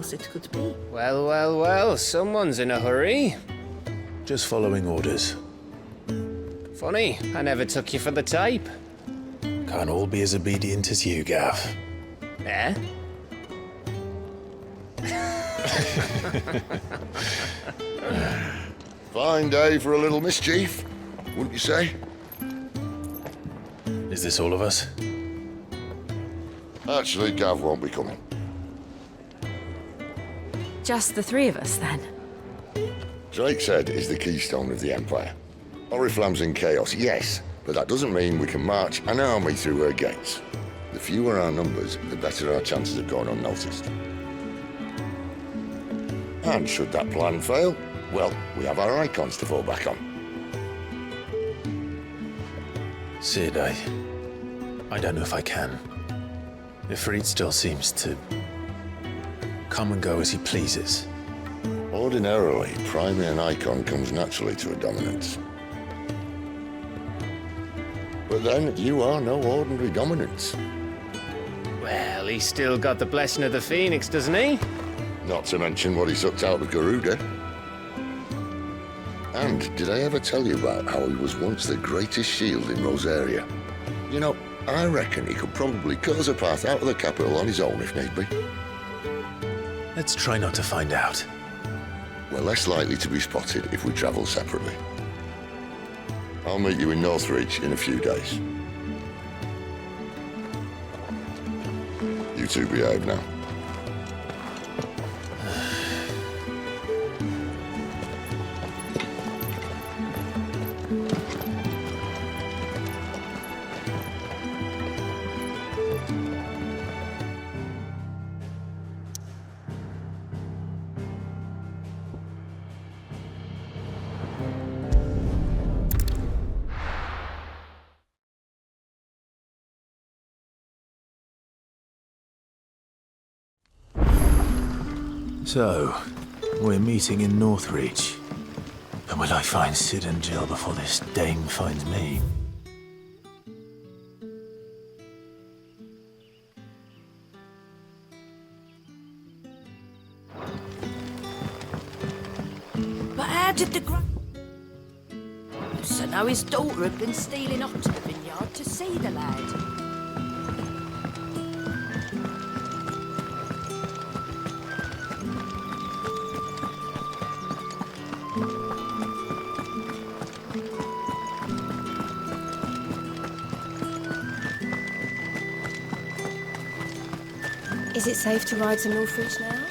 else it could be. Well, well, well, someone's in a hurry. Just following orders. Funny, I never took you for the type. Can't all be as obedient as you, Gav. Eh? Fine day for a little mischief, wouldn't you say? Is this all of us? Actually, Gav won't be coming. Just the three of us, then? Drake's head is the keystone of the Empire. Oriflamme's in chaos, yes, but that doesn't mean we can march an army through her gates. The fewer our numbers, the better our chances of going unnoticed. And should that plan fail, well, we have our icons to fall back on. Sid, I don't know if I can. Ifrit still seems to come and go as he pleases. Ordinarily, priming an icon comes naturally to a dominance. But then, you are no ordinary dominance. Well, he's still got the blessing of the Phoenix, doesn't he? Not to mention what he sucked out of Garuda. And did I ever tell you about how he was once the greatest shield in Rosaria? You know, I reckon he could probably cut us a path out of the capital on his own if need be. Let's try not to find out. We're less likely to be spotted if we travel separately. I'll meet you in Northreach in a few days. You two behave now. So, we're meeting in Northreach. But will I find Sid and Jill before this dame finds me? But how did the So now his daughter had been stealing up to the vineyard to see the lad. Is it safe to ride to Northreach now?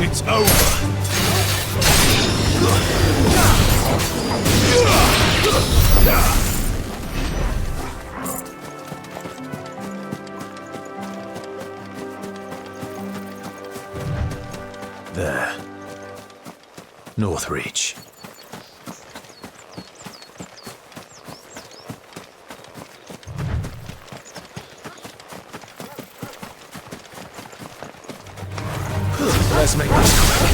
It's over. There. North Reach. Let's make this quick.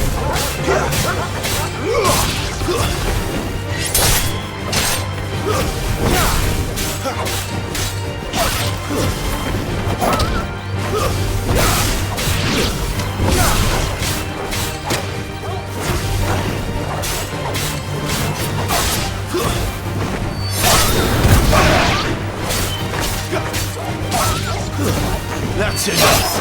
That's enough.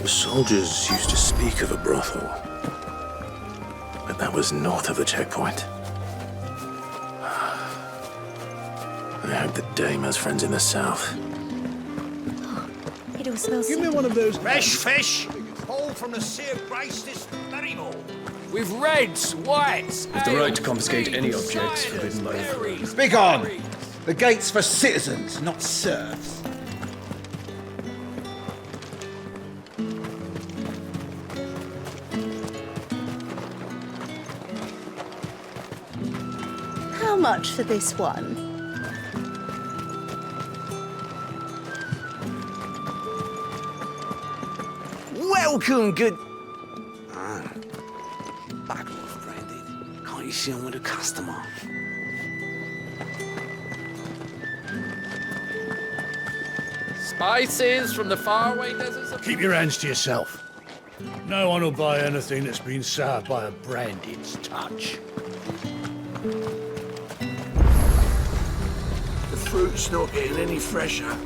The soldiers used to speak of a brothel, but that was north of the checkpoint. I hope the dame has friends in the south. It all smells Give me one of those Fresh fish! All from the sea of grace this very morning. With reds, whites, With the right to confiscate any objects forbidden by the throne. Speak on! The gate's for citizens, not serfs. How much for this one? Welcome, good... Back off, Brandy. Can't you see I'm with a customer? Spices from the faraway deserts of... Keep your hands to yourself. No one will buy anything that's been soured by a branded's touch. The fruit's not getting any fresher.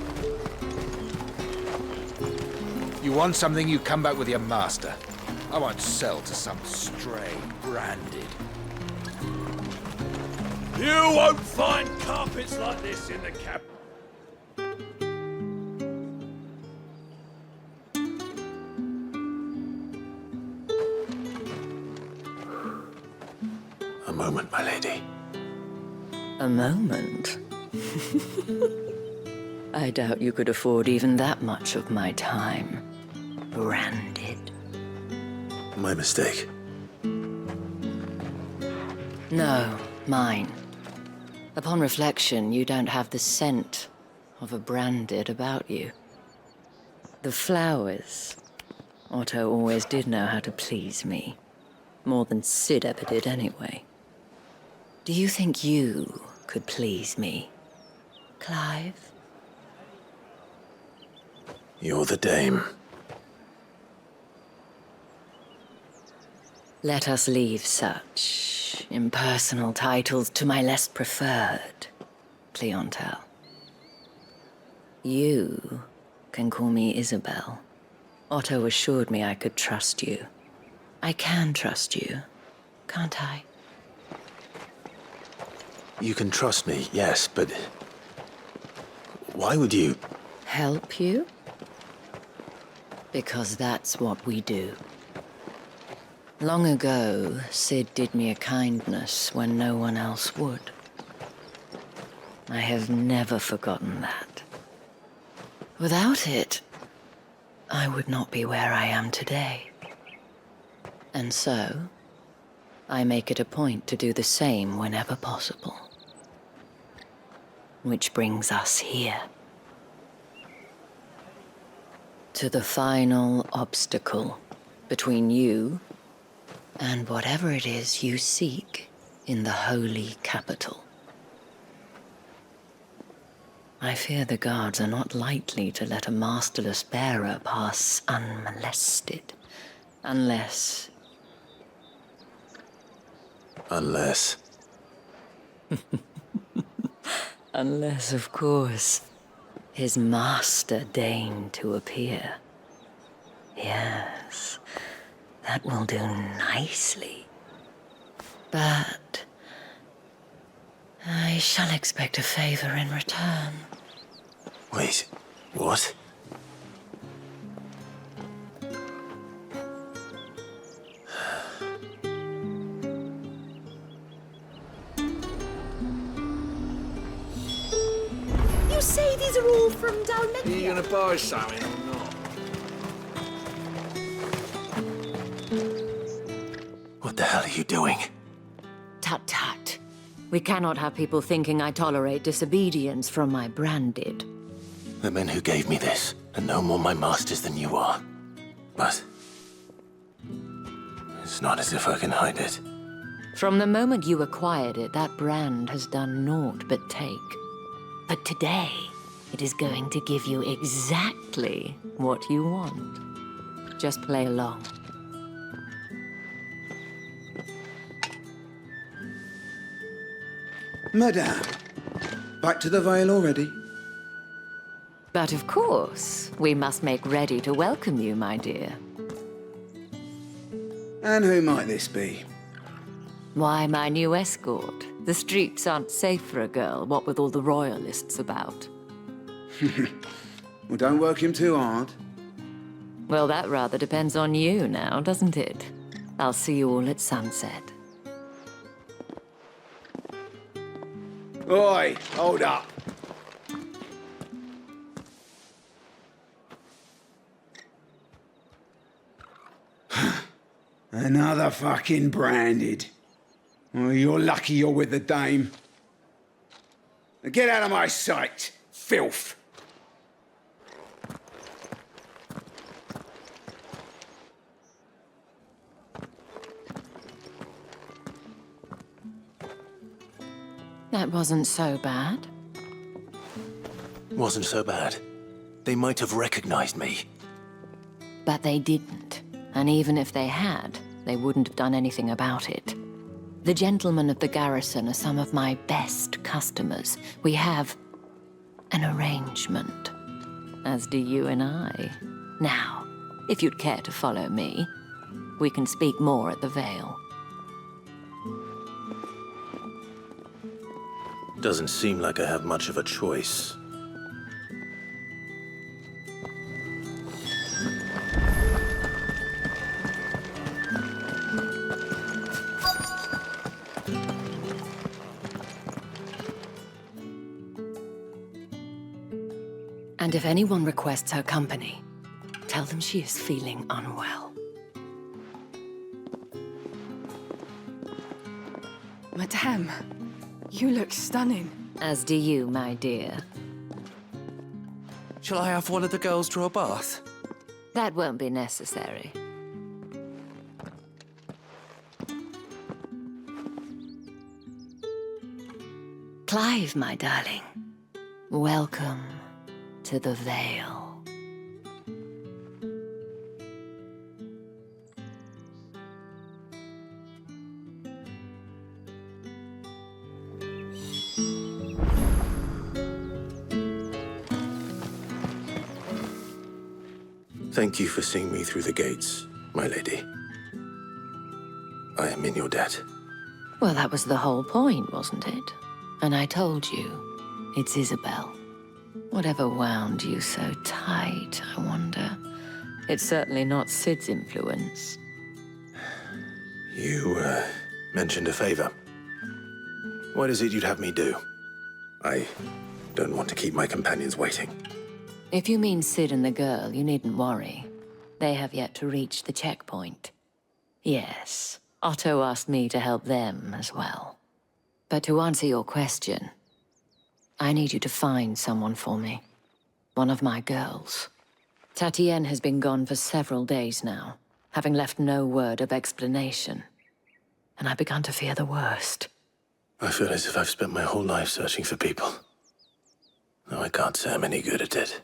You want something, you come back with your master. I won't sell to some stray branded. You won't find carpets like this in the cap. A moment, my lady. A moment? I doubt you could afford even that much of my time. Branded. My mistake. No, mine. Upon reflection, you don't have the scent of a branded about you. The flowers. Otto always did know how to please me. More than Sid ever did anyway. Do you think you could please me, Clive? You're the dame. Let us leave such impersonal titles to my less preferred clientele. You can call me Isabel. Otto assured me I could trust you. I can trust you, can't I? You can trust me, yes, but... why would you... Help you? Because that's what we do. Long ago, Sid did me a kindness when no one else would. I have never forgotten that. Without it, I would not be where I am today. And so, I make it a point to do the same whenever possible. Which brings us here. To the final obstacle between you and whatever it is you seek in the holy capital. I fear the guards are not likely to let a masterless bearer pass unmolested, unless... Unless... Unless, of course, his master deigned to appear. Yes, that will do nicely. But I shall expect a favor in return. Wait, what? You say these are all from Dalmenia? Are you gonna buy something or not? What the hell are you doing? Tut tut. We cannot have people thinking I tolerate disobedience from my branded. The men who gave me this are no more my masters than you are. But... it's not as if I can hide it. From the moment you acquired it, that brand has done naught but take. But today, it is going to give you exactly what you want. Just play along. Madame, back to the veil already? But of course, we must make ready to welcome you, my dear. And who might this be? Why, my new escort. The streets aren't safe for a girl, what with all the royalists about. Well, don't work him too hard. Well, that rather depends on you now, doesn't it? I'll see you all at sunset. Oi, hold up. Another fucking branded. Well, you're lucky you're with the dame. Now get out of my sight, filth. That wasn't so bad. Wasn't so bad. They might have recognized me. But they didn't. And even if they had, they wouldn't have done anything about it. The gentlemen of the garrison are some of my best customers. We have an arrangement, as do you and I. Now, if you'd care to follow me, we can speak more at the Vale. Doesn't seem like I have much of a choice. And if anyone requests her company, tell them she is feeling unwell. Madame, you look stunning. As do you, my dear. Shall I have one of the girls draw a bath? That won't be necessary. Clive, my darling, welcome to the Vale. Thank you for seeing me through the gates, my lady. I am in your debt. Well, that was the whole point, wasn't it? And I told you, it's Isabel. Whatever wound you so tight, I wonder. It's certainly not Sid's influence. You, mentioned a favor. What is it you'd have me do? I don't want to keep my companions waiting. If you mean Sid and the girl, you needn't worry. They have yet to reach the checkpoint. Yes, Otto asked me to help them as well. But to answer your question, I need you to find someone for me. One of my girls. Tatienne has been gone for several days now, having left no word of explanation. And I've begun to fear the worst. I feel as if I've spent my whole life searching for people. No, I can't say I'm any good at it.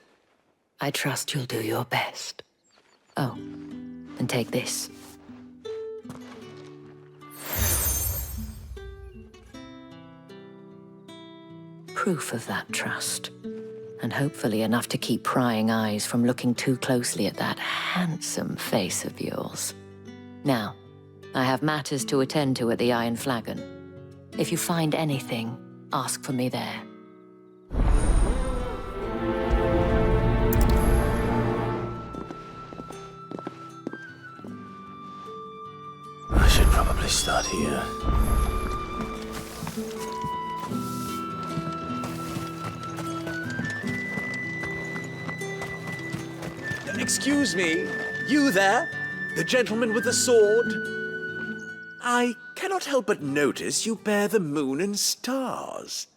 I trust you'll do your best. Oh, and take this. Proof of that trust. And hopefully enough to keep prying eyes from looking too closely at that handsome face of yours. Now, I have matters to attend to at the Iron Flagon. If you find anything, ask for me there. I should probably start here. Excuse me, you there? The gentleman with the sword? I cannot help but notice you bear the moon and stars.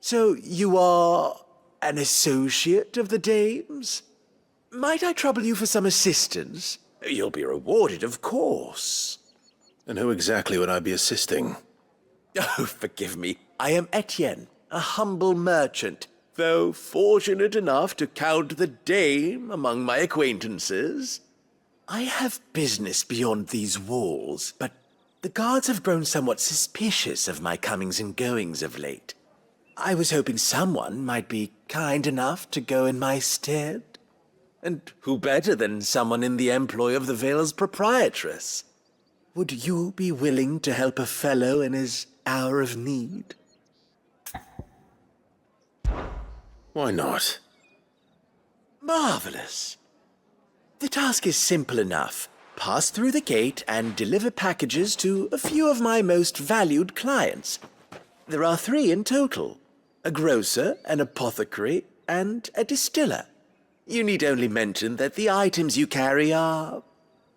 So you are an associate of the dame's? Might I trouble you for some assistance? You'll be rewarded, of course. And who exactly would I be assisting? Oh, forgive me. I am Etienne, a humble merchant, though fortunate enough to count the dame among my acquaintances. I have business beyond these walls, but the guards have grown somewhat suspicious of my comings and goings of late. I was hoping someone might be kind enough to go in my stead. And who better than someone in the employ of the Vale's proprietress? Would you be willing to help a fellow in his hour of need? Why not? Marvelous. The task is simple enough. Pass through the gate and deliver packages to a few of my most valued clients. There are 3 in total: a grocer, an apothecary, and a distiller. You need only mention that the items you carry are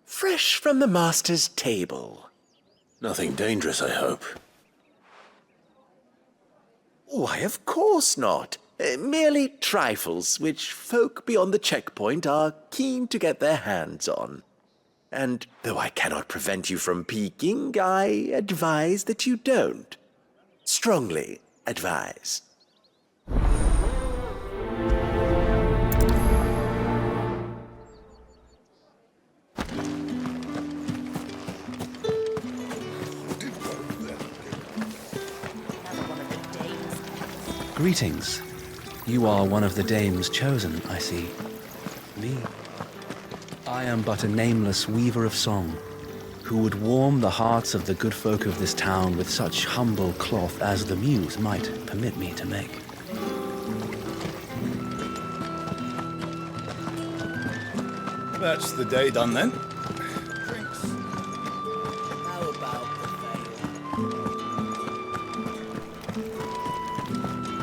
fresh from the master's table. Nothing dangerous, I hope. Why, of course not. Merely trifles which folk beyond the checkpoint are keen to get their hands on. And though I cannot prevent you from peeking, I advise that you don't. Strongly advise. Greetings. You are one of the dames chosen, I see. Me? I am but a nameless weaver of song, who would warm the hearts of the good folk of this town with such humble cloth as the muse might permit me to make. That's the day done then.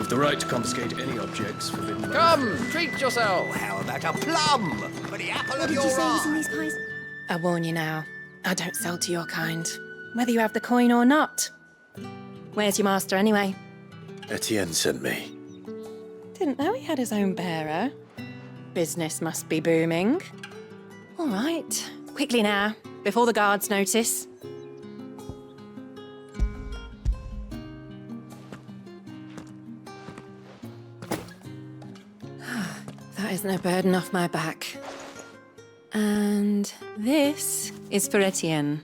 The right to confiscate any objects forbidden by... Come, treat yourself. How about a plum for the apple What of did your you say was eye? in these pies? I warn you now, I don't sell to your kind, whether you have the coin or not. Where's your master anyway? Etienne sent me. Didn't know he had his own bearer. Business must be booming. All right, quickly now, before the guards notice. That is no burden off my back. And this is for Etienne.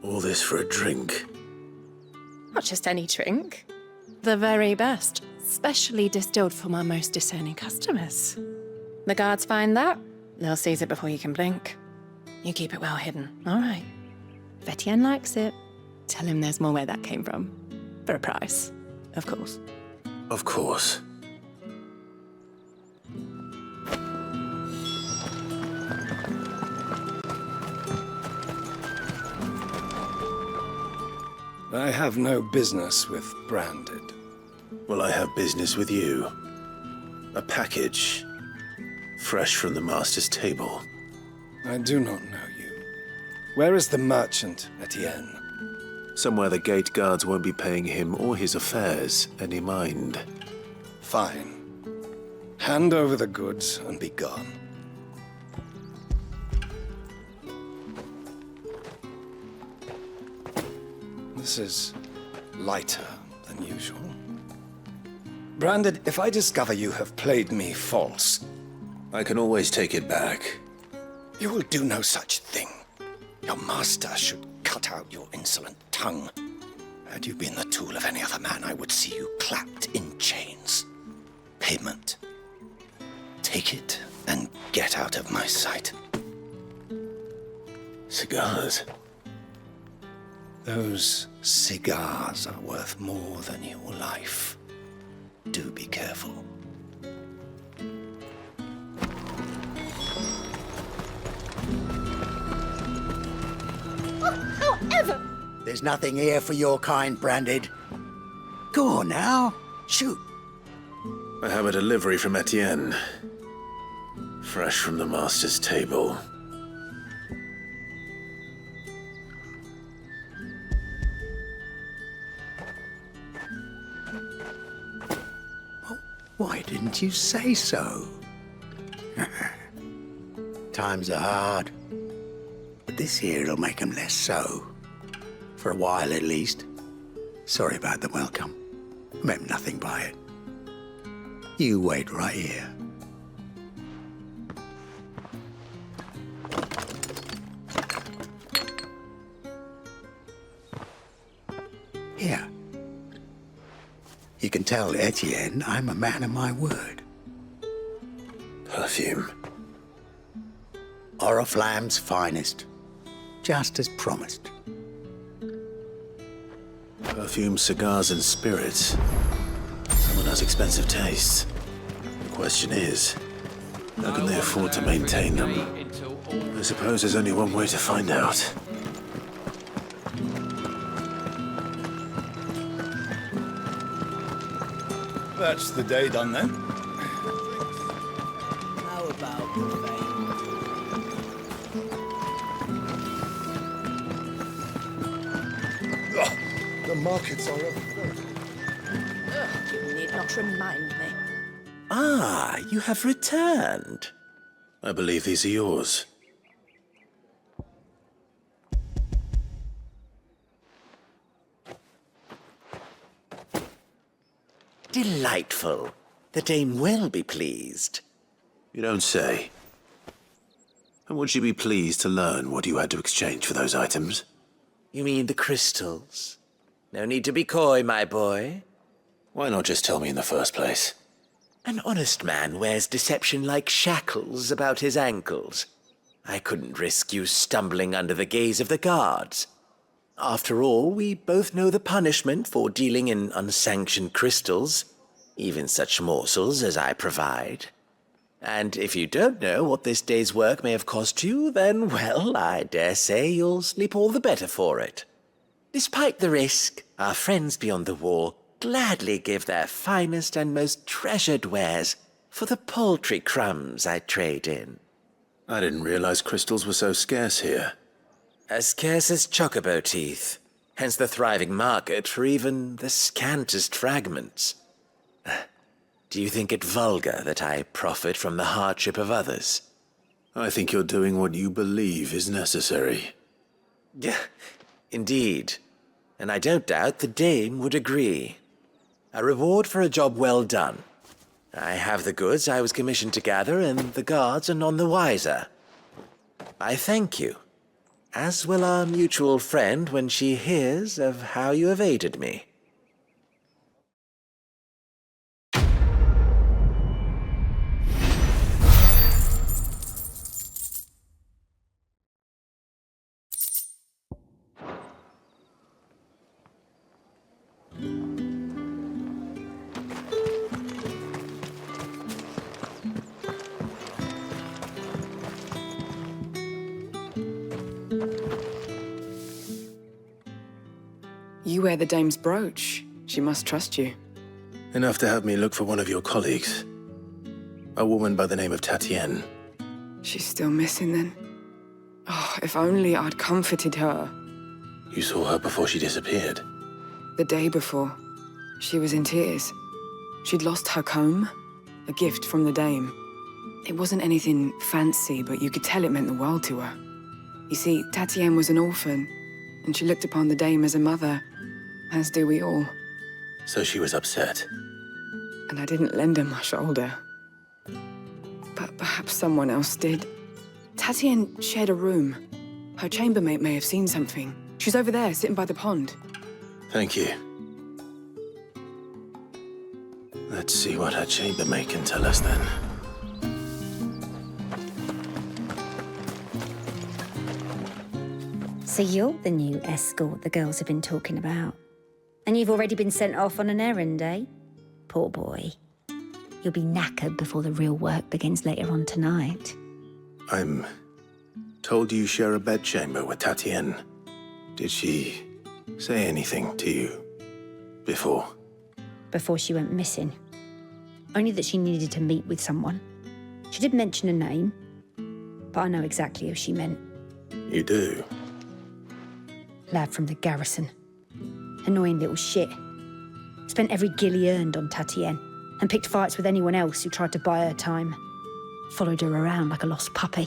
All this for a drink. Not just any drink. The very best, specially distilled for my most discerning customers. The guards find that, they'll seize it before you can blink. You keep it well hidden, all right? If Etienne likes it, tell him there's more where that came from. For a price, of course. Of course. I have no business with Branded. Well, I have business with you. A package. Fresh from the master's table. I do not know you. Where is the merchant, Etienne? Somewhere the gate guards won't be paying him or his affairs any mind. Fine. Hand over the goods and be gone. This is lighter than usual. Branded, if I discover you have played me false... I can always take it back. You will do no such thing. Your master should cut out your insolent tongue. Had you been the tool of any other man, I would see you clapped in chains. Payment. Take it and get out of my sight. Cigars. Those cigars are worth more than your life. Do be careful. Oh, however! There's nothing here for your kind, Branded. Go on now. Shoot. I have a delivery from Etienne. Fresh from the master's table. Why didn't you say so? Times are hard. But this here'll make 'em less so. For a while, at least. Sorry about the welcome. Meant nothing by it. You wait right here. Here. You can tell Etienne I'm a man of my word. Perfume. Oriflamme's finest. Just as promised. Perfume, cigars, and spirits. Someone has expensive tastes. The question is, how can they afford to maintain them? I suppose there's only one way to find out. That's the day done then. How about the The markets are up. You need not remind me. Ah, you have returned. I believe these are yours. Delightful. The dame will be pleased. You don't say. And would she be pleased to learn what you had to exchange for those items? You mean the crystals? No need to be coy, my boy. Why not just tell me in the first place? An honest man wears deception like shackles about his ankles. I couldn't risk you stumbling under the gaze of the guards. After all, we both know the punishment for dealing in unsanctioned crystals, even such morsels as I provide. And if you don't know what this day's work may have cost you, then, well, I dare say you'll sleep all the better for it. Despite the risk, our friends beyond the wall gladly give their finest and most treasured wares for the paltry crumbs I trade in. I didn't realize crystals were so scarce here. As scarce as chocobo teeth, hence the thriving market for even the scantest fragments. Do you think it vulgar that I profit from the hardship of others? I think you're doing what you believe is necessary. Yeah, indeed. And I don't doubt the dame would agree. A reward for a job well done. I have the goods I was commissioned to gather, and the guards are none the wiser. I thank you, as will our mutual friend when she hears of how you have aided me. You wear the dame's brooch. She must trust you. Enough to have me look for one of your colleagues. A woman by the name of Tatienne. She's still missing then. Oh, if only I'd comforted her. You saw her before she disappeared. The day before, she was in tears. She'd lost her comb, a gift from the dame. It wasn't anything fancy, but you could tell it meant the world to her. You see, Tatienne was an orphan, and she looked upon the dame as a mother, as do we all. So she was upset. And I didn't lend her my shoulder. But perhaps someone else did. Tatienne shared a room. Her chambermaid may have seen something. She's over there, sitting by the pond. Thank you. Let's see what her chambermaid can tell us then. So you're the new escort the girls have been talking about. And you've already been sent off on an errand, eh? Poor boy. You'll be knackered before the real work begins later on tonight. I'm told you share a bedchamber with Tatienne. Did she say anything to you before? Before she went missing. Only that she needed to meet with someone. She did mention a name, but I know exactly who she meant. You do? Lad from the garrison. Annoying little shit. Spent every guil he earned on Tatienne, and picked fights with anyone else who tried to buy her time. Followed her around like a lost puppy.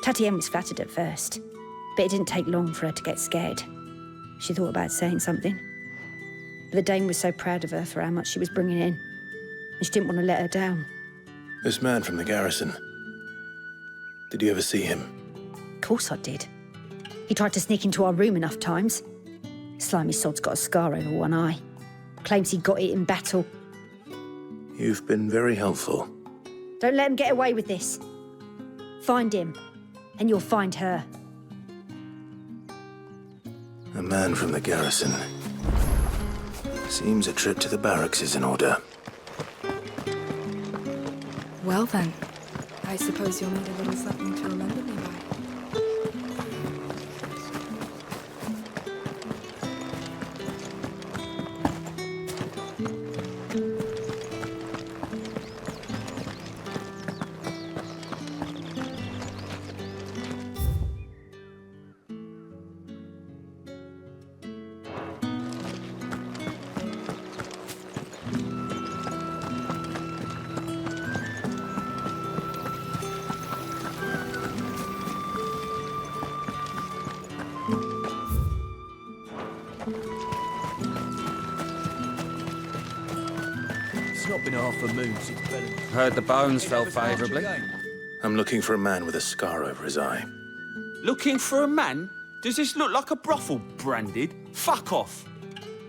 Tatienne was flattered at first, but it didn't take long for her to get scared. She thought about saying something. But the dame was so proud of her for how much she was bringing in, and she didn't want to let her down. This man from the garrison. Did you ever see him? Of course I did. He tried to sneak into our room enough times. Slimy sod's got a scar over one eye. Claims he got it in battle. You've been very helpful. Don't let him get away with this. Find him, and you'll find her. A man from the garrison. Seems a trip to the barracks is in order. Well then, I suppose you'll need a little something to remember me by. Not been half a moon since Bellum. Heard the bones fell favourably. I'm looking for a man with a scar over his eye. Looking for a man? Does this look like a brothel branded? Fuck off.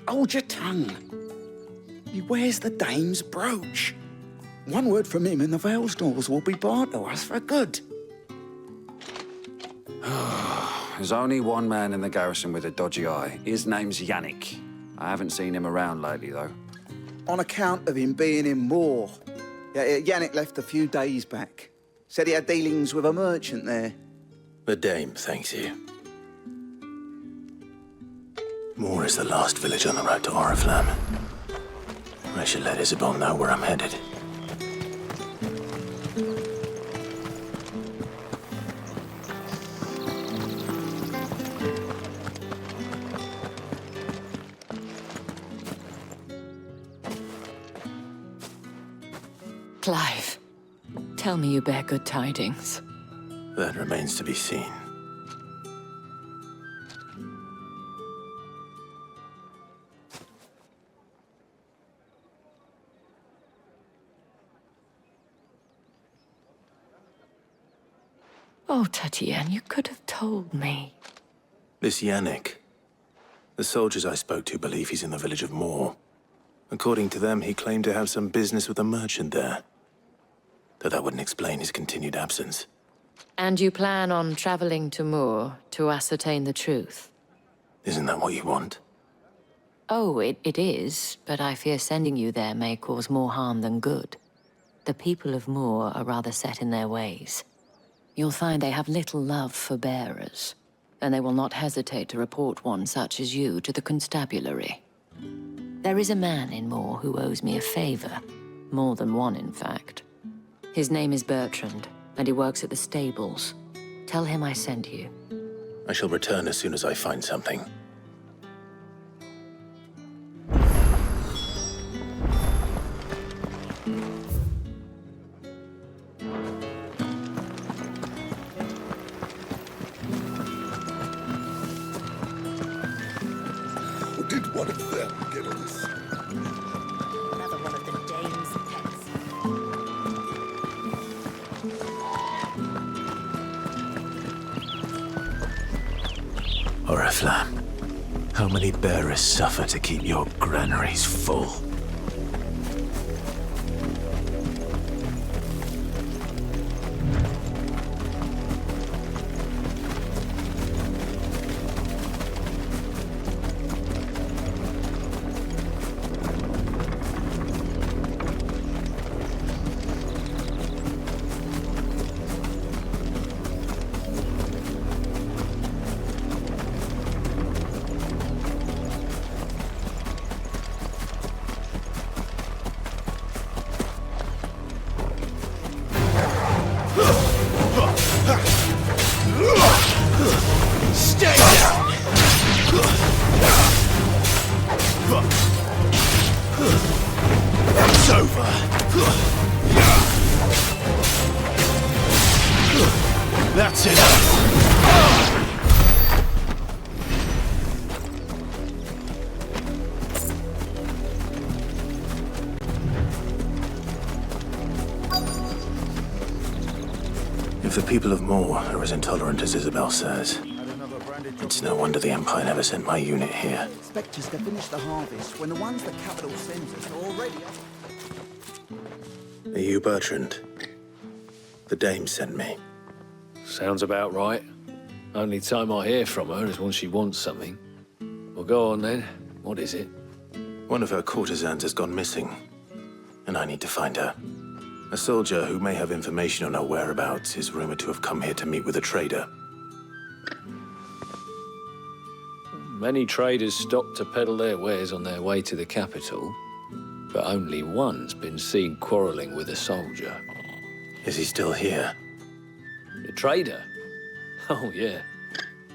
Hold your tongue. He wears the dame's brooch. One word from him and the Vale's doors will be barred to us for good. There's only one man in the garrison with a dodgy eye. His name's Yannick. I haven't seen him around lately, though. On account of him being in war. Yeah, Yannick left a few days back. Said he had dealings with a merchant there. The dame thanks you. Moor is the last village on the road to Oriflamme. I should let Isabel know where I'm headed. Clive, tell me you bear good tidings. That remains to be seen. Oh, Tatienne, you could have told me. This Yannick. The soldiers I spoke to believe he's in the village of Moor. According to them, he claimed to have some business with a merchant there. Though that wouldn't explain his continued absence. And you plan on traveling to Moor to ascertain the truth? Isn't that what you want? Oh, it is, but I fear sending you there may cause more harm than good. The people of Moor are rather set in their ways. You'll find they have little love for bearers, and they will not hesitate to report one such as you to the constabulary. There is a man in Moor who owes me a favor. More than one, in fact. His name is Bertrand, and he works at the stables. Tell him I sent you. I shall return as soon as I find something. Did one of them get us? Another one of the dame's pets. Oriflamme, how many bearers suffer to keep your granaries full? Stay down! It's over. That's enough. If the people of Moor are as intolerant as Isabel says, It's no wonder the Empire never sent my unit here. Expect us to finish the harvest when the ones the capital sends us are already Are you Bertrand? The dame sent me. Sounds about right. Only time I hear from her is when she wants something. Well, go on then. What is it? One of her courtesans has gone missing, and I need to find her. A soldier who may have information on her whereabouts is rumored to have come here to meet with a trader. Many traders stop to peddle their wares on their way to the capital, but only one's been seen quarreling with a soldier. Is he still here? The trader? Oh, yeah.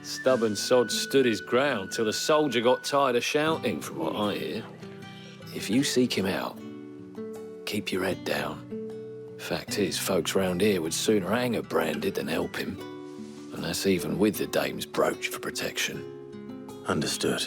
Stubborn sod stood his ground till the soldier got tired of shouting, from what I hear. If you seek him out, keep your head down. Fact is, folks round here would sooner hang a branded than help him. And that's even with the dame's brooch for protection. Understood.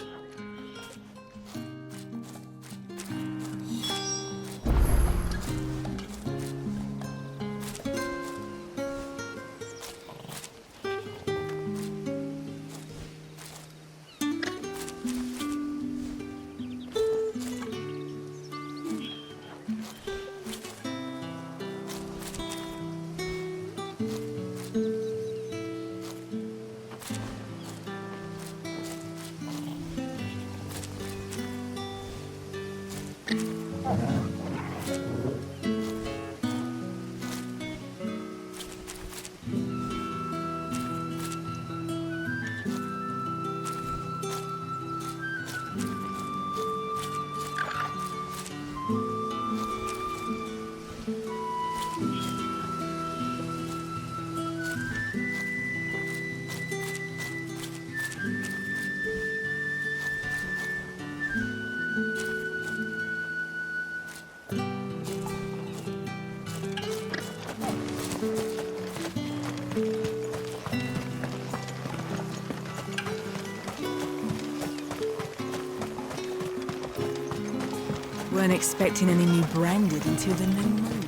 Weren't expecting any new branded until the new moon.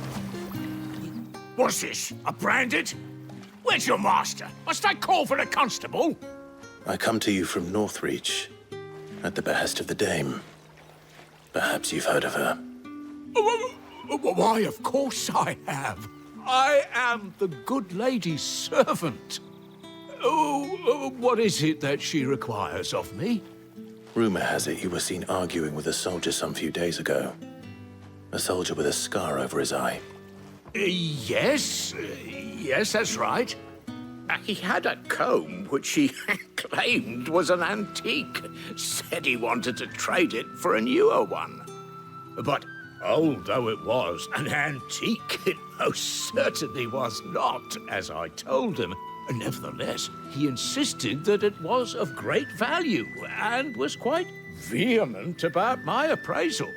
What's this? A branded? Where's your master? Must I call for the constable? I come to you from Northreach, at the behest of the dame. Perhaps you've heard of her. Why, of course I have. I am the good lady's servant. Oh, what is it that she requires of me? Rumor has it you were seen arguing with a soldier some few days ago. A soldier with a scar over his eye. Yes, that's right. He had a comb which he claimed was an antique. Said he wanted to trade it for a newer one. But old though it was, an antique it most certainly was not, as I told him. Nevertheless, he insisted that it was of great value and was quite vehement about my appraisal.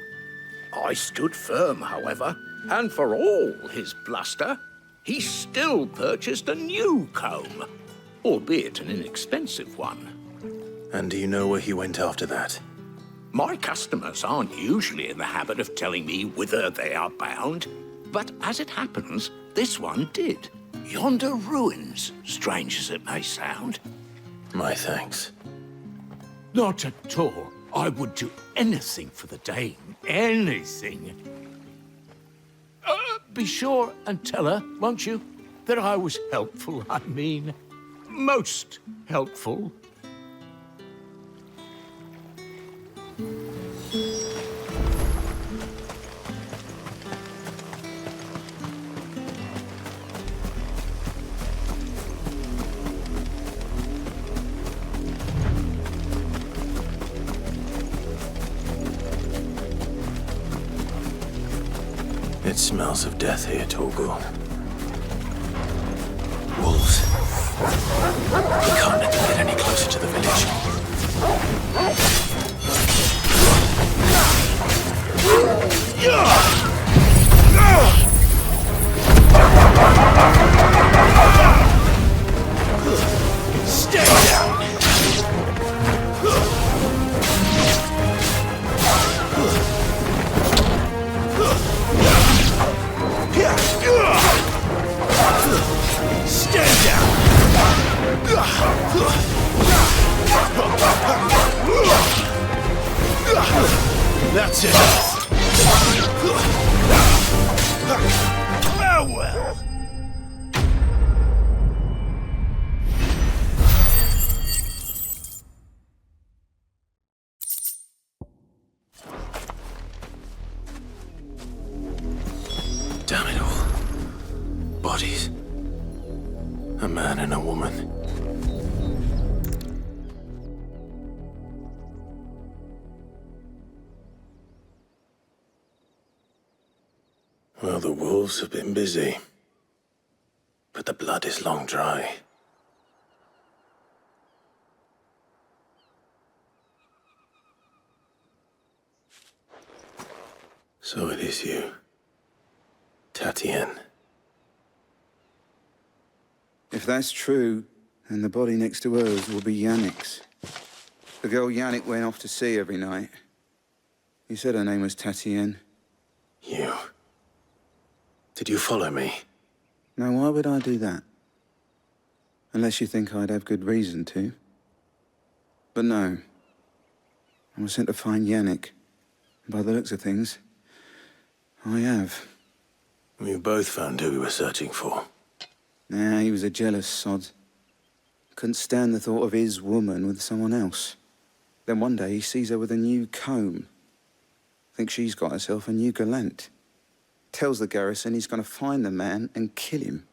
I stood firm, however, and for all his bluster, he still purchased a new comb, albeit an inexpensive one. And do you know where he went after that? My customers aren't usually in the habit of telling me whither they are bound, but as it happens, this one did. Yonder ruins, strange as it may sound. My thanks. Not at all. I would do anything for the dame. Anything. Be sure and tell her, won't you, that I was helpful. I mean, most helpful. It smells of death here, Torgal. Wolves. We can't let them get any closer to the village. Stay down! Stand down! bodies. A man and a woman. Well, the wolves have been busy. But the blood is long dry. So it is you, Tatienne. If that's true, then the body next to hers will be Yannick's. The girl Yannick went off to see every night. You said her name was Tatienne. You? Did you follow me? Now, why would I do that? Unless you think I'd have good reason to. But no. I was sent to find Yannick. By the looks of things, I have. We both found who we were searching for. Nah, he was a jealous sod. Couldn't stand the thought of his woman with someone else. Then one day he sees her with a new comb. Thinks she's got herself a new gallant. Tells the garrison he's going to find the man and kill him.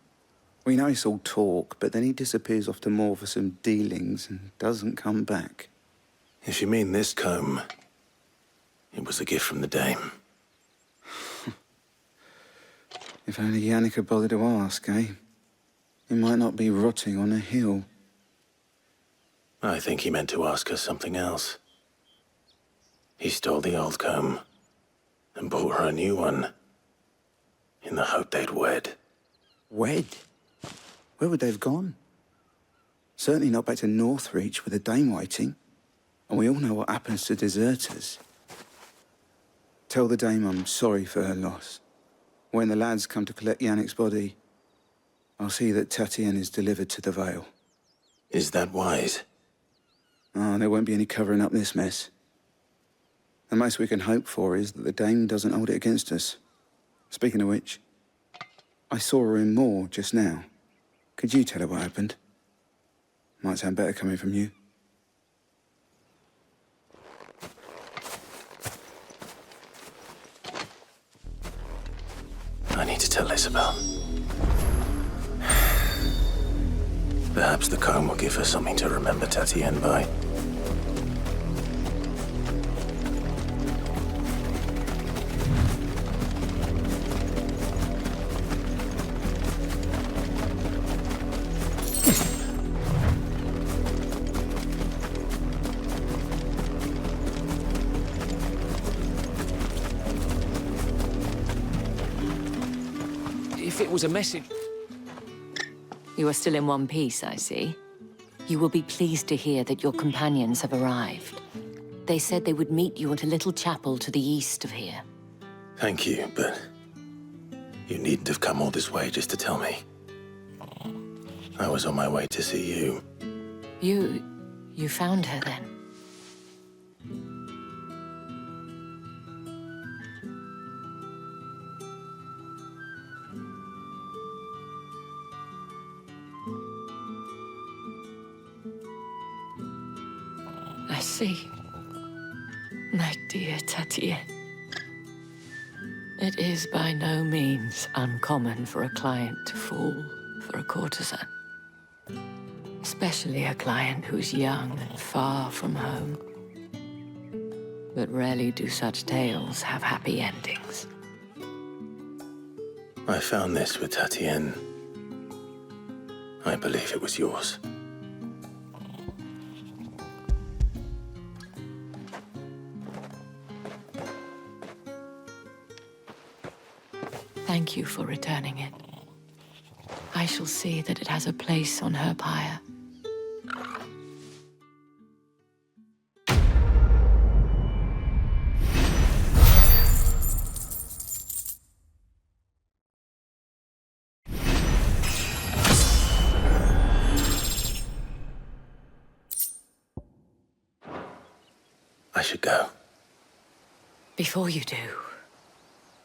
We know it's all talk, but then he disappears off to Moor for some dealings and doesn't come back. If you mean this comb, it was a gift from the dame. If only Yannick had bothered to ask, eh? He might not be rotting on a hill. I think he meant to ask her something else. He stole the old comb and bought her a new one in the hope they'd wed. Wed? Where would they have gone? Certainly not back to Northreach with a dame waiting. And we all know what happens to deserters. Tell the dame I'm sorry for her loss. When the lads come to collect Yannick's body, I'll see that Tatienne is delivered to the Vale. Is that wise? Oh, there won't be any covering up this mess. The most we can hope for is that the dame doesn't hold it against us. Speaking of which, I saw her in Moor just now. Could you tell her what happened? Might sound better coming from you. I need to tell Isabel. Perhaps the comb will give her something to remember Tatienne by. If it was a message... You are still in one piece, I see. You will be pleased to hear that your companions have arrived. They said they would meet you at a little chapel to the east of here. Thank you, but you needn't have come all this way just to tell me. I was on my way to see you. You found her then? I see. My dear Tatienne. It is by no means uncommon for a client to fall for a courtesan. Especially a client who's young and far from home. But rarely do such tales have happy endings. I found this with Tatienne. I believe it was yours. Thank you for returning it. I shall see that it has a place on her pyre. I should go. Before you do,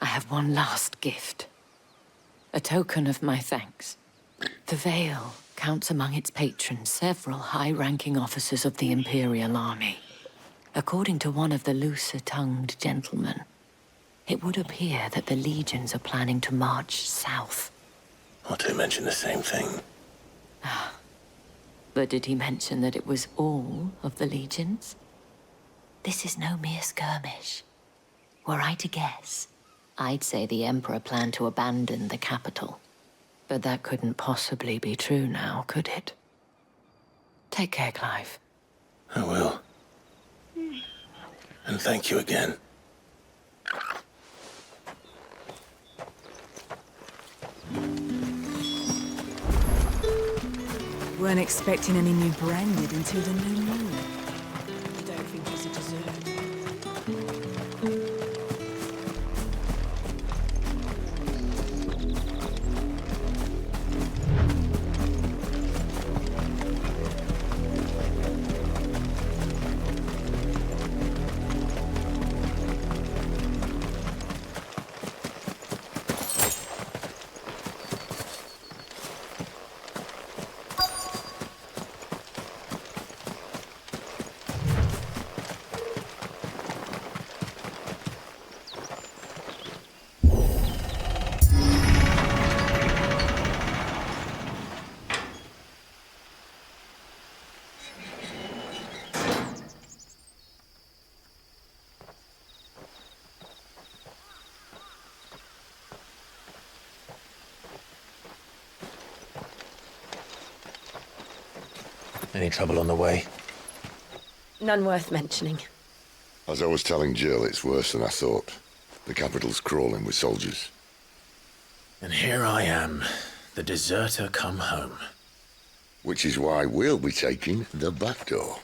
I have one last gift. A token of my thanks. The Vale counts among its patrons several high-ranking officers of the Imperial Army. According to one of the looser-tongued gentlemen, it would appear that the legions are planning to march south. Or two mention the same thing. But did he mention that it was all of the legions? This is no mere skirmish. Were I to guess, I'd say the Emperor planned to abandon the capital. But that couldn't possibly be true now, could it? Take care, Clive. I will. And thank you again. Weren't expecting any new branded until the new moon. I don't think it's a dessert. Any trouble on the way? None worth mentioning. As I was telling Jill, it's worse than I thought. The capital's crawling with soldiers. And here I am, the deserter come home. Which is why we'll be taking the back door.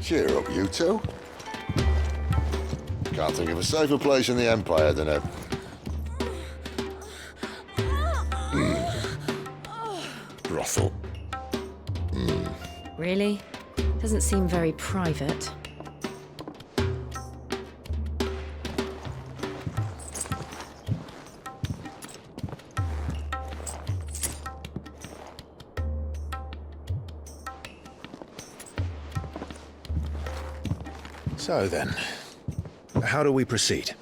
Cheer up, you two. Can't think of a safer place in the Empire than a... brothel. Really? Doesn't seem very private. So then, how do we proceed?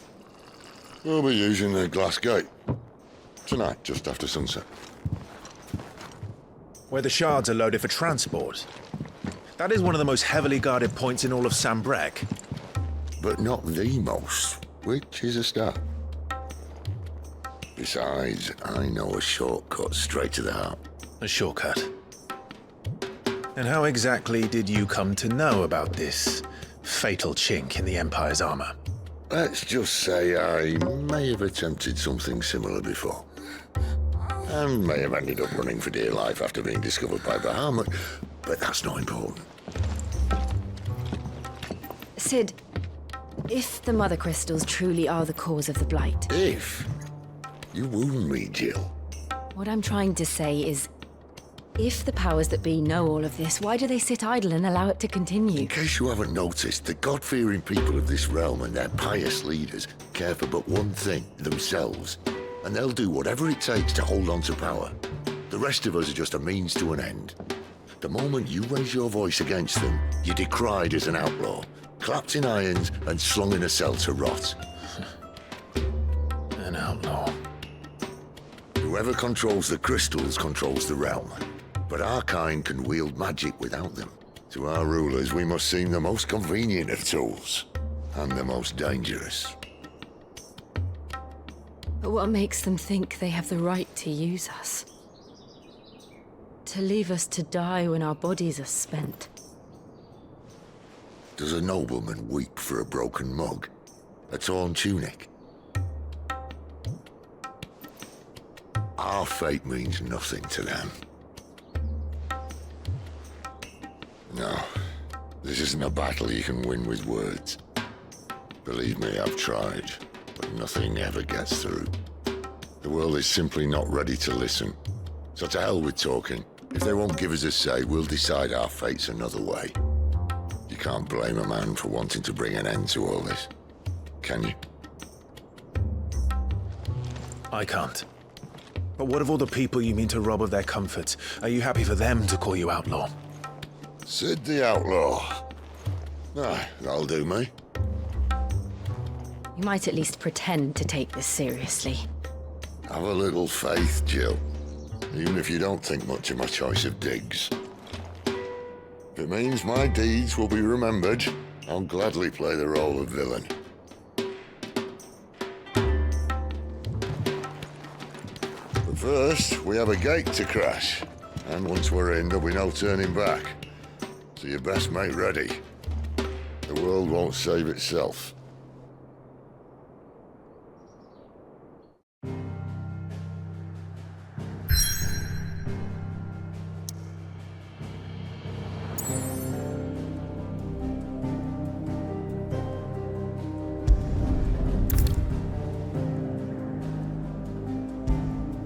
We'll be using the glass gate. Tonight, just after sunset. Where the shards are loaded for transport. That is one of the most heavily guarded points in all of Sambrec. But not the most, which is a start. Besides, I know a shortcut straight to the heart. A shortcut? And how exactly did you come to know about this fatal chink in the Empire's armor? Let's just say I may have attempted something similar before. And may have ended up running for dear life after being discovered by Bahamut, but that's not important. Sid, if the Mother Crystals truly are the cause of the Blight... If? You wound me, Jill. What I'm trying to say is, if the powers that be know all of this, why do they sit idle and allow it to continue? In case you haven't noticed, the God-fearing people of this realm and their pious leaders care for but one thing, themselves. And they'll do whatever it takes to hold on to power. The rest of us are just a means to an end. The moment you raise your voice against them, you're decried as an outlaw, clapped in irons and slung in a cell to rot. An outlaw. Whoever controls the crystals controls the realm. But our kind can wield magic without them. To our rulers, we must seem the most convenient of tools. And the most dangerous. But what makes them think they have the right to use us? To leave us to die when our bodies are spent? Does a nobleman weep for a broken mug? A torn tunic? Our fate means nothing to them. No, this isn't a battle you can win with words. Believe me, I've tried, but nothing ever gets through. The world is simply not ready to listen. So to hell with talking. If they won't give us a say, we'll decide our fates another way. You can't blame a man for wanting to bring an end to all this, can you? I can't. But what of all the people you mean to rob of their comforts? Are you happy for them to call you outlaw? Sid the outlaw. Ah, that'll do me. You might at least pretend to take this seriously. Have a little faith, Jill. Even if you don't think much of my choice of digs. If it means my deeds will be remembered, I'll gladly play the role of villain. But first, we have a gate to crash. And once we're in, there'll be no turning back. So you best make ready. The world won't save itself.